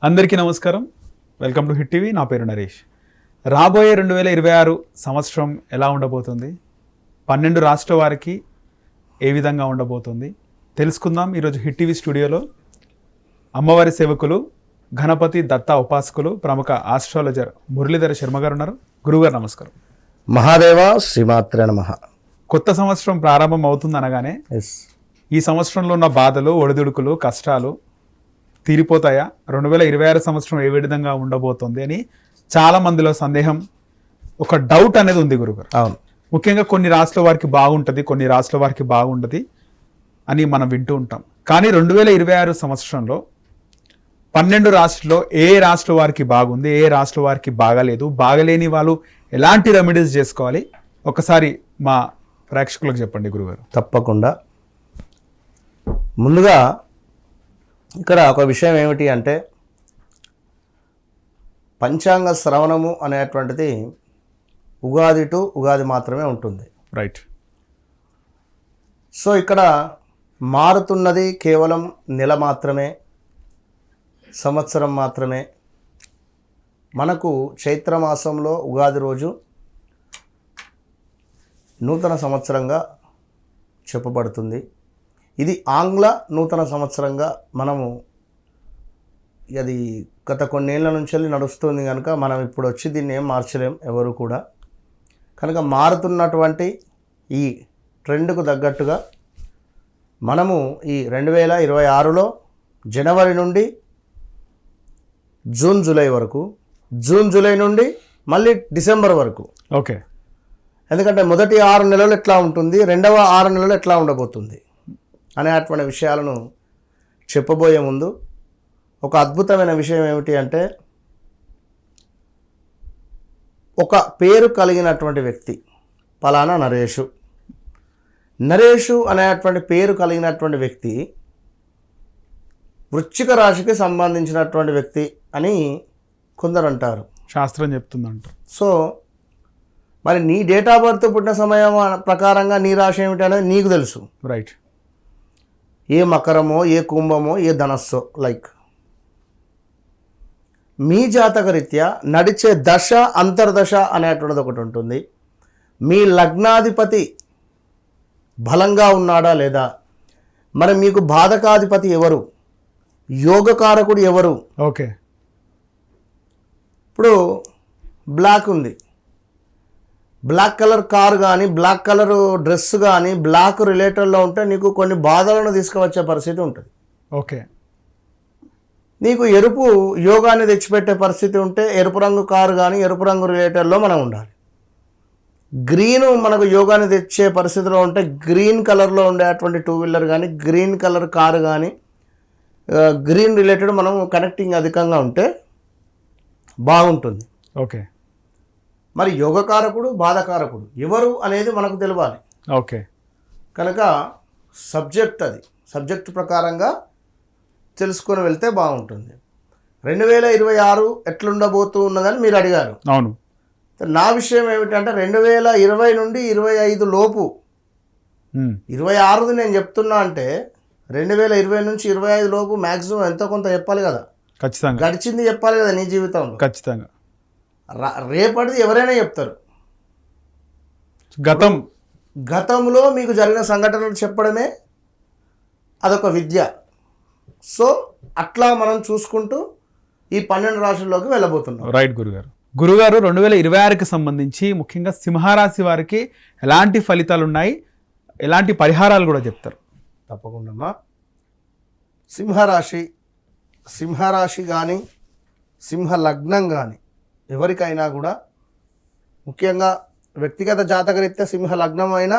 అందరికీ నమస్కారం. Welcome to hit TV. నా పేరు నరేష్. రాబోయే 2026 సంవత్సరం ఎలా ఉండబోతుంది, 12 రాష్ట్ర వారికి ఏ విధంగా ఉండబోతుంది తెలుసుకుందాం. ఈరోజు హిట్ టీవీ స్టూడియోలో అమ్మవారి సేవకులు, గణపతి దత్త ఉపాసకులు, ప్రముఖ ఆస్ట్రాలజర్ మురళీధర శర్మ గారు ఉన్నారు. గురుగారు నమస్కారం. మహాదేవ శ్రీమాత్రే నమః. కొత్త సంవత్సరం ప్రారంభం అవుతుంది అనగానే ఈ సంవత్సరంలో ఉన్న బాధలు, ఒడిదుడుకులు, కష్టాలు తీరిపోతాయా, 2026 సంవత్సరం ఏ విధంగా ఉండబోతుంది అని చాలా మందిలో సందేహం, ఒక డౌట్ అనేది ఉంది గురుగారు. అవును, ముఖ్యంగా కొన్ని రాష్ట్రాల వారికి బాగుంటుంది, కొన్ని రాష్ట్రాల వారికి బాగుంటుంది అని మనం వింటూ ఉంటాం. కానీ 2026 సంవత్సరంలో 12 రాష్ట్రాల్లో ఏ రాష్ట్ర వారికి బాగుంది, ఏ రాష్ట్ర వారికి బాగాలేదు, బాగలేని వాళ్ళు ఎలాంటి రెమెడీస్ చేసుకోవాలి, ఒకసారి మా ప్రేక్షకులకు చెప్పండి గురుగారు. తప్పకుండా. ముందుగా ఇక్కడ ఒక విషయం ఏమిటి అంటే, పంచాంగ శ్రవణము అనేటువంటిది ఉగాది టు ఉగాది మాత్రమే ఉంటుంది. రైట్. సో ఇక్కడ మారుతున్నది కేవలం నెల మాత్రమే, సంవత్సరం మాత్రమే. మనకు చైత్రమాసంలో ఉగాది రోజు నూతన సంవత్సరంగా చెప్పబడుతుంది. ఇది ఆంగ్ల నూతన సంవత్సరంగా మనము, అది గత కొన్నేళ్ల నుంచి నడుస్తుంది కనుక మనం ఇప్పుడు వచ్చి దీన్ని ఏం మార్చలేం ఎవరు కూడా. కనుక మారుతున్నటువంటి ఈ ట్రెండ్కు తగ్గట్టుగా మనము ఈ 2026లో జనవరి నుండి జూన్ జూలై వరకు, జూన్ జూలై నుండి మళ్ళీ డిసెంబర్ వరకు, ఓకే, ఎందుకంటే మొదటి 6 నెలలు ఎట్లా ఉంటుంది, రెండవ 6 నెలలు ఎట్లా ఉండబోతుంది అనేటువంటి విషయాలను చెప్పబోయే ముందు ఒక అద్భుతమైన విషయం ఏమిటి అంటే, ఒక పేరు కలిగినటువంటి వ్యక్తి పలానా నరేషు, నరేషు అనేటువంటి పేరు కలిగినటువంటి వ్యక్తి వృశ్చిక రాశికి సంబంధించినటువంటి వ్యక్తి అని కొందరు అంటారు, శాస్త్రం చెప్తుందంట. సో మరి నీ డేట్ ఆఫ్ బర్త్ పుట్టిన సమయం ప్రకారంగా నీ రాశి ఏమిటి అనేది నీకు తెలుసు. రైట్. ఏ మకరమో, ఏ కుంభమో, ఏ ధనస్సో, లైక్ మీ జాతకరీత్యా నడిచే దశ, అంతర్దశ అనేటువంటిది ఒకటి ఉంటుంది. మీ లగ్నాధిపతి బలంగా ఉన్నాడా లేదా, మరి మీకు బాధకాధిపతి ఎవరు, యోగకారకుడు ఎవరు. ఓకే. ఇప్పుడు బ్లాక్ ఉంది, బ్లాక్ కలర్ కార్ కానీ, బ్లాక్ కలర్ డ్రెస్ కానీ బ్లాక్ రిలేటెడ్లో ఉంటే నీకు కొన్ని బాధలను తీసుకువచ్చే పరిస్థితి ఉంటుంది. ఓకే. నీకు ఎరుపు యోగాన్ని తెచ్చిపెట్టే పరిస్థితి ఉంటే ఎరుపు రంగు కారు కానీ, ఎరుపు రంగు రిలేటెడ్లో మనం ఉండాలి. గ్రీన్ మనకు యోగాన్ని తెచ్చే పరిస్థితిలో ఉంటే గ్రీన్ కలర్లో ఉండేటువంటి 2 వీలర్ కానీ, గ్రీన్ కలర్ కారు కానీ, గ్రీన్ రిలేటెడ్ మనం కనెక్టింగ్ అధికంగా ఉంటే బాగుంటుంది. ఓకే. మరి యోగకారకుడు, బాధకారకుడు ఎవరు అనేది మనకు తెలియాలి. ఓకే. కనుక సబ్జెక్ట్, అది సబ్జెక్ట్ ప్రకారంగా తెలుసుకొని వెళ్తే బాగుంటుంది. 2026 ఎట్లుండబోతూ ఉన్నదని మీరు అడిగారు. అవును. నా విషయం ఏమిటంటే 2020 నుండి 25 లోపు, 26ది నేను చెప్తున్నా అంటే 2020 నుంచి 25 లోపు మ్యాక్సిమం ఎంతో కొంత చెప్పాలి కదా. ఖచ్చితంగా గడిచింది చెప్పాలి కదా నీ జీవితంలో. ఖచ్చితంగా. రేపటిది ఎవరైనా చెప్తారు. గతంలో మీకు జరిగిన సంఘటనలు చెప్పడమే అదొక విద్య. సో అట్లా మనం చూసుకుంటూ ఈ 12 రాశుల్లోకి వెళ్ళబోతున్నాం. రైట్ గురుగారు. 2026కి సంబంధించి ముఖ్యంగా సింహరాశి వారికి ఎలాంటి ఫలితాలు ఉన్నాయి, ఎలాంటి పరిహారాలు కూడా చెప్తారు? తప్పకుండా. సింహరాశి కానీ, సింహ లగ్నం కానీ ఎవరికైనా కూడా, ముఖ్యంగా వ్యక్తిగత జాతకరీత్యా సింహ లగ్నం అయినా,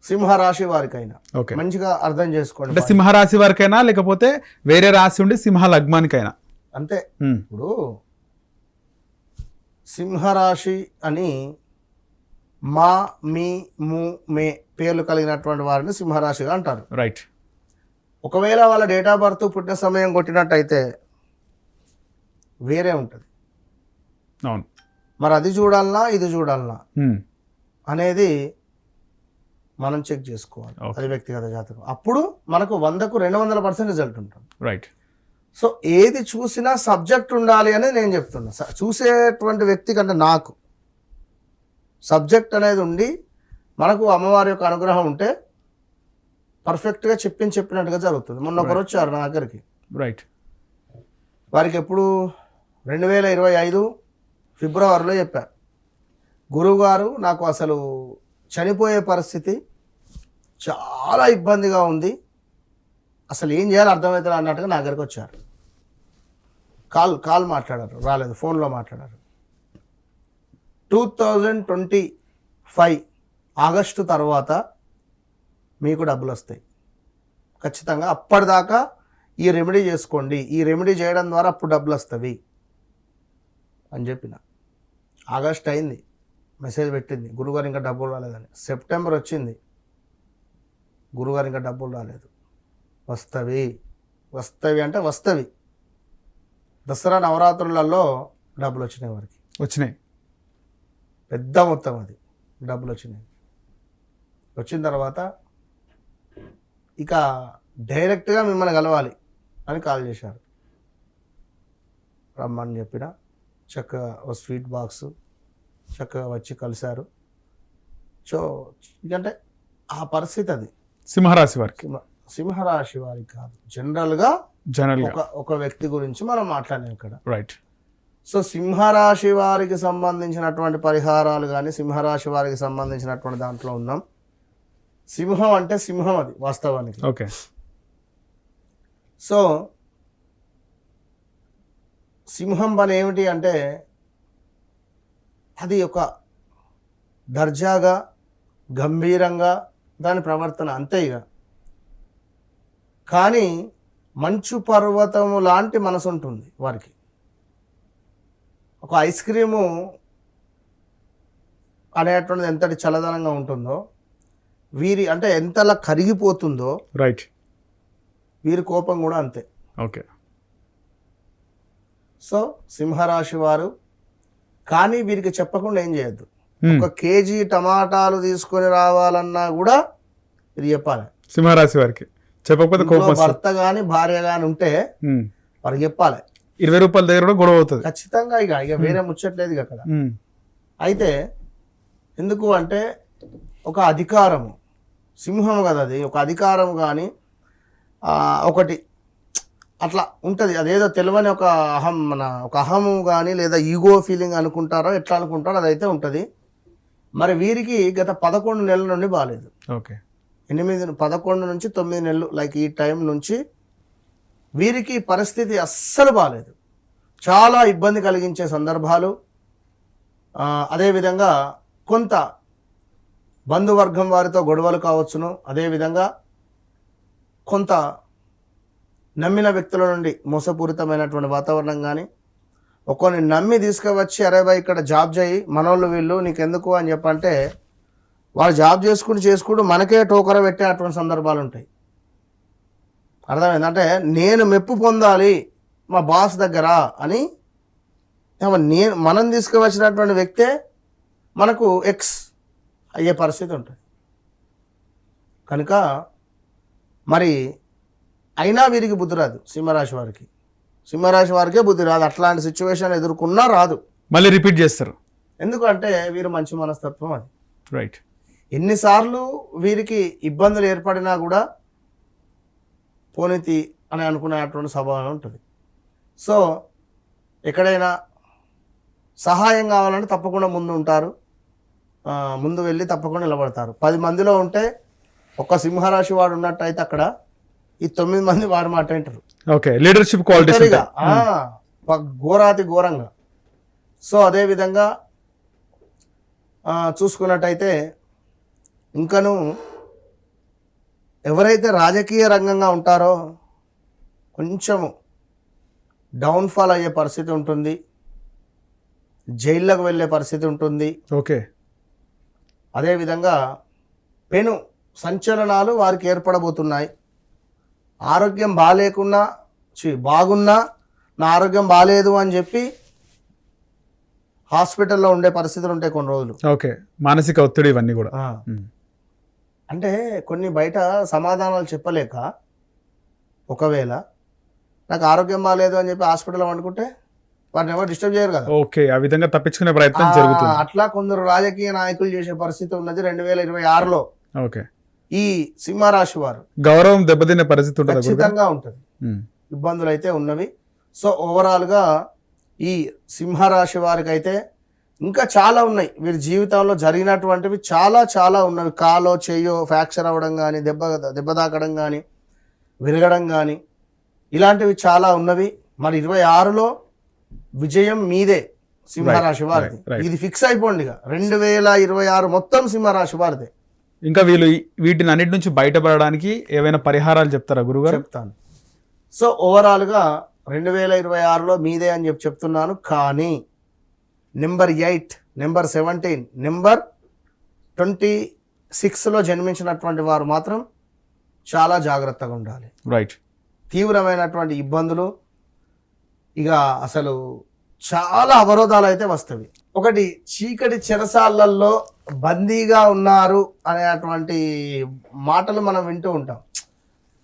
సింహరాశి వారికైనా మంచిగా అర్థం చేసుకోండి. అంటే సింహరాశి వారికైనా లేకపోతే వేరే రాశి ఉండి సింహ లగ్నానికైనా అంతే. ఇప్పుడు సింహరాశి అని మా, మీ, ము, మే పేర్లు కలిగినటువంటి వారిని సింహరాశిగా అంటారు. రైట్. ఒకవేళ వాళ్ళ డేట్ ఆఫ్ బర్త్ పుట్టిన సమయం కొట్టినట్టయితే వేరే ఉంటుంది. అవును. మరి అది చూడాలన్నా ఇది చూడాలన్నా అనేది మనం చెక్ చేసుకోవాలి. అది వ్యక్తిగత జాతకం. అప్పుడు మనకు 100కు 200% రిజల్ట్ ఉంటుంది. రైట్. సో ఏది చూసినా సబ్జెక్ట్ ఉండాలి అనేది నేను చెప్తున్నా. చూసేటువంటి వ్యక్తి కంటే నాకు సబ్జెక్ట్ అనేది ఉండి మనకు అమ్మవారి యొక్క అనుగ్రహం ఉంటే పర్ఫెక్ట్గా చెప్పినట్టుగా జరుగుతుంది. మొన్న ఒకరు వచ్చారు నా దగ్గరికి. రైట్. వారికి ఎప్పుడు 2025 ఫిబ్రవరిలో చెప్పారు, గురువుగారు నాకు అసలు చనిపోయే పరిస్థితి, చాలా ఇబ్బందిగా ఉంది, అసలు ఏం చేయాలో అర్థమవుతుంది అన్నట్టుగా నా దగ్గరికి వచ్చారు. కాల్ మాట్లాడారు, రాలేదు, ఫోన్లో మాట్లాడారు. 2025 ఆగస్టు తర్వాత మీకు డబ్బులు వస్తాయి ఖచ్చితంగా, అప్పటిదాకా ఈ రెమెడీ చేసుకోండి, ఈ రెమెడీ చేయడం ద్వారా అప్పుడు డబ్బులు వస్తాయి అని చెప్పిన. ఆగస్ట్ అయింది, మెసేజ్ పెట్టింది, గురుగారు ఇంకా డబ్బులు రాలేదని. సెప్టెంబర్ వచ్చింది, గురుగారు ఇంకా డబ్బులు రాలేదు. వస్తవి అంటే వస్తవి. దసరా నవరాత్రులలో డబ్బులు వచ్చినాయి, వారికి వచ్చినాయి, పెద్ద మొత్తం అది డబ్బులు వచ్చినాయి. వచ్చిన తర్వాత ఇక డైరెక్ట్గా మిమ్మల్ని కలవాలి అని కాల్ చేశారు. రమ్మని చెప్పిన, చక్కగా ఒక స్వీట్ బాక్స్ చక్కగా వచ్చి కలిశారు. సో ఎందుకంటే ఆ పరిస్థితి అది సింహరాశి వారికి. సింహరాశి వారికి కాదు, జనరల్గా ఒక వ్యక్తి గురించి మనం మాట్లాడాం ఇక్కడ. రైట్. సో సింహరాశి వారికి సంబంధించినటువంటి పరిహారాలు కానీ, సింహరాశి వారికి సంబంధించినటువంటి దాంట్లో ఉన్నాం. సింహం అంటే సింహం అది వాస్తవానికి. ఓకే. సో సింహం పని ఏమిటి అంటే అది ఒక దర్జాగా గంభీరంగా దాని ప్రవర్తన అంతే. ఇక కానీ మంచు పర్వతము లాంటి మనసు ఉంటుంది వారికి. ఒక ఐస్ క్రీము అనేటువంటిది ఎంతటి చల్లదనంగా ఉంటుందో, వీరి అంటే ఎంతలా కరిగిపోతుందో, రైట్, వీరి కోపం కూడా అంతే. ఓకే. సో సింహరాశి వారు కానీ వీరికి చెప్పకుండా ఏం చేయొద్దు. 1 కేజీ టమాటాలు తీసుకొని రావాలన్నా కూడా ఇది చెప్పాలి సింహరాశి వారికి. చెప్పకపోతే కోపం. భర్త కానీ భార్య కానీ ఉంటే వారికి చెప్పాలి. 20 రూపాయల దగ్గర కూడా గొడవ అవుతుంది ఖచ్చితంగా. ఇక వేరే ముచ్చట్లేదు ఇక అక్కడ. అయితే ఎందుకు అంటే ఒక అధికారము, సింహం కదా అది, ఒక అధికారం కానీ ఒకటి అట్లా ఉంటుంది. అదేదో తెలియని ఒక అహము కానీ లేదా ఈగో ఫీలింగ్ అనుకుంటారో ఎట్లా అనుకుంటారో అదైతే ఉంటుంది. మరి వీరికి గత 11 నెలల నుండి బాగాలేదు. ఓకే. 11 నుంచి 9 నెలలు, లైక్ ఈ టైం నుంచి వీరికి పరిస్థితి అస్సలు బాగాలేదు. చాలా ఇబ్బంది కలిగించే సందర్భాలు. అదేవిధంగా కొంత బంధువర్గం వారితో గొడవలు కావచ్చును. అదేవిధంగా కొంత నమ్మిన వ్యక్తుల నుండి మోసపూరితమైనటువంటి వాతావరణం కానీ, ఒక్కొని నమ్మి తీసుకువచ్చి అరే బాయ్ ఇక్కడ జాబ్ చేయి, మనోళ్ళు వీళ్ళు నీకెందుకు అని చెప్పంటే వాళ్ళు జాబ్ చేసుకుంటూ మనకే టోకర పెట్టేటువంటి సందర్భాలు ఉంటాయి. అర్థమైంది? అంటే నేను మెప్పు పొందాలి మా బాస్ దగ్గర అని మనం తీసుకువచ్చినటువంటి వ్యక్తే మనకు ఎక్స్ అయ్యే పరిస్థితి ఉంటుంది. కనుక మరి అయినా వీరికి బుద్ధి రాదు. సింహరాశి వారికే బుద్ధి రాదు. అట్లాంటి సిచ్యువేషన్ ఎదుర్కొన్నా రాదు, మళ్ళీ రిపీట్ చేస్తారు. ఎందుకంటే వీరు మంచి మనస్తత్వం అది. రైట్. ఎన్నిసార్లు వీరికి ఇబ్బందులు ఏర్పడినా కూడా పోనీతి అని అనుకునేటువంటి స్వభావం ఉంటుంది. సో ఎక్కడైనా సహాయం కావాలంటే తప్పకుండా ముందు ఉంటారు, ముందు వెళ్ళి తప్పకుండా నిలబడతారు. 10 మందిలో ఉంటే ఒక సింహరాశి వాడు ఉన్నట్టయితే అక్కడ ఈ 9 మంది వారి మాట వింటారు. ఓకే. లీడర్షిప్ క్వాలిటీస్ ఘోరాతి ఘోరంగా. సో అదేవిధంగా చూసుకున్నట్టయితే ఇంకను ఎవరైతే రాజకీయ రంగంగా ఉంటారో కొంచెము డౌన్ఫాల్ అయ్యే పరిస్థితి ఉంటుంది, జైళ్ళకు వెళ్ళే పరిస్థితి ఉంటుంది. ఓకే. అదేవిధంగా పెను సంచలనాలు వారికి ఏర్పడబోతున్నాయి. ఆరోగ్యం బాగాలేకున్నా బాగున్నా నా ఆరోగ్యం బాగాలేదు అని చెప్పి హాస్పిటల్లో ఉండే పరిస్థితులు ఉంటాయి కొన్ని రోజులు. ఓకే. మానసిక ఒత్తిడి ఇవన్నీ కూడా. అంటే కొన్ని బయట సమాధానాలు చెప్పలేక ఒకవేళ నాకు ఆరోగ్యం బాగాలేదు అని చెప్పి హాస్పిటల్లో వండుకుంటే వారిని ఎవరు డిస్టర్బ్ చేయరు కదా. ఓకే, ఆ విధంగా తప్పించుకునే ప్రయత్నం జరుగుతుంది. అట్లా కొందరు రాజకీయ నాయకులు చేసే పరిస్థితి ఉన్నది 2026లో. ఓకే, ఈ సింహరాశి వారు గౌరవం దెబ్బతినే పరిస్థితి ఉంటుంది. ఖచ్చితంగా ఉంటుంది, ఇబ్బందులు అయితే ఉన్నవి. సో ఓవరాల్గా ఈ సింహరాశి వారికి అయితే ఇంకా చాలా ఉన్నాయి, వీరి జీవితంలో జరిగినటువంటివి చాలా చాలా ఉన్నవి. కాలో చెయ్యో ఫ్రాక్చర్ అవ్వడం కానీ, దెబ్బ తాకడం కానీ, విరగడం కానీ, ఇలాంటివి చాలా ఉన్నవి. మరి 26లో విజయం మీదే సింహరాశి వారిది. ఇది ఫిక్స్ అయిపోండి. 2026 మొత్తం సింహరాశి వారిదే. ఇంకా వీళ్ళు వీటిని అన్నిటి నుంచి బయటపడడానికి ఏవైనా పరిహారాలు చెప్తారా గురుగారు? చెప్తాను. సో ఓవరాల్గా 2026లో మీదే అని చెప్తున్నాను. కానీ నెంబర్ 8, నెంబర్ 17, నెంబర్ 26లో జన్మించినటువంటి వారు మాత్రం చాలా జాగ్రత్తగా ఉండాలి. రైట్. తీవ్రమైనటువంటి ఇబ్బందులు, ఇక అసలు చాలా అవరోధాలు అయితే వస్తాయి. ఒకటి, చీకటి చెరసాలల్లో బందీగా ఉన్నారు అనేటువంటి మాటలు మనం వింటూ ఉంటాం,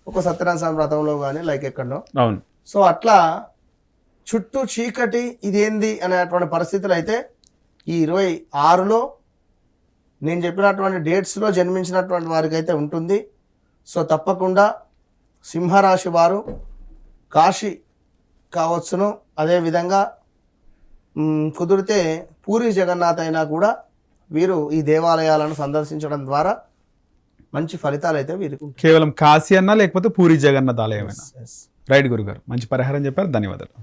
ఒక సత్యనారాయణ స్వామి వ్రతంలో కానీ లైక్ ఎక్కడో. అవును. సో అట్లా చుట్టూ చీకటి, ఇదేంది అనేటువంటి పరిస్థితులు అయితే ఈ 26లో నేను చెప్పినటువంటి డేట్స్లో జన్మించినటువంటి వారికి అయితే ఉంటుంది. సో తప్పకుండా సింహరాశి వారు కాశీ కావచ్చును, అదేవిధంగా కుదిరితే పూరి జగన్నాథ్ అయినా కూడా వీరు ఈ దేవాలయాలను సందర్శించడం ద్వారా మంచి ఫలితాలు అయితే వీరికి. కేవలం కాశీ అన్నా లేకపోతే పూరి జగన్నాథ్ ఆలయమైనా. రైట్ గురుగారు, మంచి పరిహారం చెప్పారు, ధన్యవాదాలు.